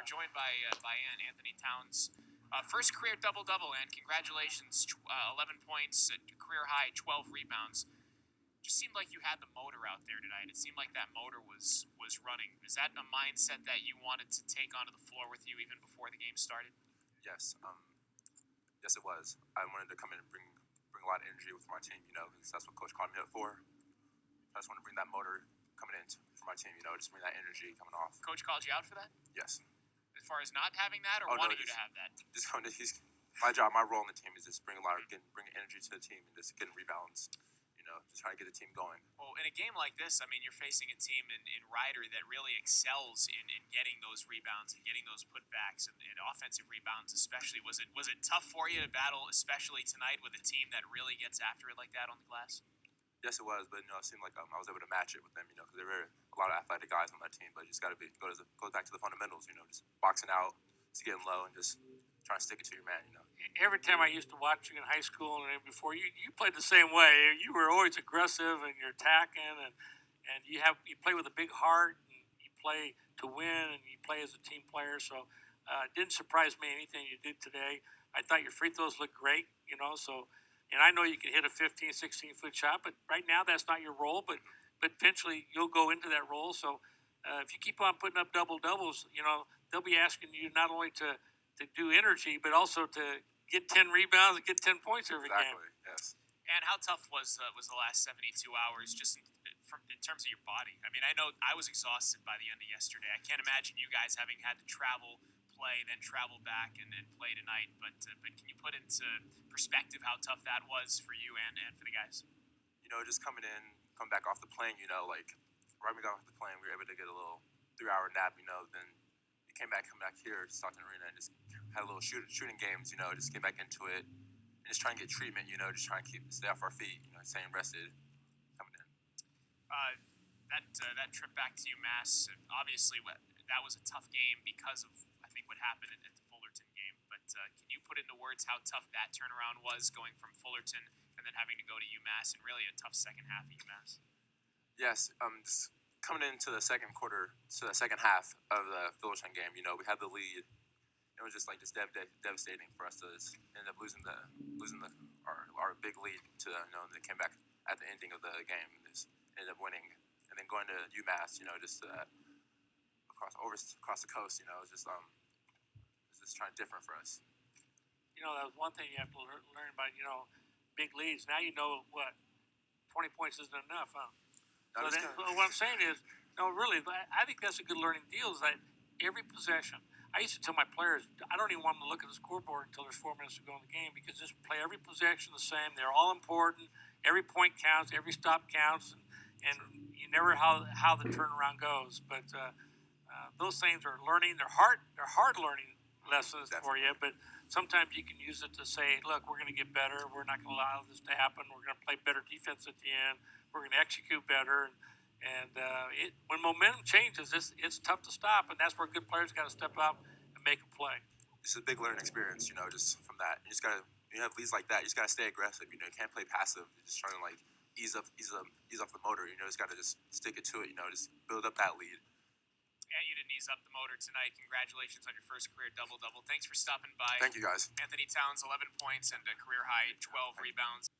We're joined by Anthony Towns. First career double-double, and congratulations, 11 points, career high, 12 rebounds. Just seemed like you had the motor out there tonight. It seemed like that motor was running. Is that a mindset that you wanted to take onto the floor with you even before the game started? Yes. Yes, it was. I wanted to come in and bring a lot of energy with my team, because that's what Coach called me up for. I just want to bring that motor coming in for my team, just bring that energy coming off. Coach called you out for that? Yes. As far as not having that, or wanting you to have that? Just coming to, my job, my role in the team is just bring energy to the team and just getting rebounds, just trying to get the team going. Well, in a game like this, I mean, you're facing a team in Ryder that really excels in getting those rebounds and getting those putbacks and offensive rebounds especially. Was it tough for you to battle, especially tonight, with a team that really gets after it like that on the glass? Yes, it was, but it seemed like I was able to match it with them, because there were a lot of athletic guys on that team. But you just got to goes back to the fundamentals, just boxing out, just getting low, and just trying to stick it to your man, Every time I used to watch you in high school and before, you played the same way. You were always aggressive and you're attacking, and you play with a big heart, and you play to win, and you play as a team player. So it didn't surprise me anything you did today. I thought your free throws looked great, so. And I know you can hit a 15, 16-foot shot, but right now that's not your role. But eventually you'll go into that role. So if you keep on putting up double-doubles, they'll be asking you not only to do energy, but also to get 10 rebounds and get 10 points every game. Exactly, yes. And how tough was the last 72 hours just in terms of your body? I mean, I know I was exhausted by the end of yesterday. I can't imagine you guys having had to travel, play, then travel back and play tonight. But can you put into perspective how tough that was for you and for the guys? Just come back off the plane, like right when we got off the plane, we were able to get a little 3-hour nap, then we come back here to Stockton Arena and just had a little shooting games, just get back into it and just try and get treatment, just try and stay off our feet, staying rested, coming in. That trip back to UMass, obviously that was a tough game because of, I think, what happened at the Fullerton game. But can you put into words how tough that turnaround was, going from Fullerton and then having to go to UMass, and really a tough second half of UMass? Yes, just coming into the second half of the Fullerton game, we had the lead. It was just devastating for us to end up losing our big lead to they came back at the ending of the game and just ended up winning, and then going to UMass, just across the coast, it was just trying different for us. That was one thing you have to learn about, big leads. Now 20 points isn't enough, huh? So what I'm saying is, really, I think that's a good learning deal, is that every possession, I used to tell my players, I don't even want them to look at the scoreboard until there's 4 minutes to go in the game, because just play every possession the same. They're all important. Every point counts. Every stop counts. And you never how the turnaround goes. But those things are learning. They're hard learning lessons for you, but sometimes you can use it to say, look, we're going to get better. We're not going to allow this to happen. We're going to play better defense at the end. We're going to execute better. And when momentum changes, it's tough to stop, and that's where good players got to step up and make a play. It's a big learning experience, just from that. You just got to, have leads like that, you just got to stay aggressive. You can't play passive. You're just trying to ease off the motor. Just got to just stick it to it. Just build up that lead. Yeah, you didn't ease up the motor tonight. Congratulations on your first career double-double. Thanks for stopping by. Thank you, guys. Anthony Towns, 11 points and a career high 12 rebounds.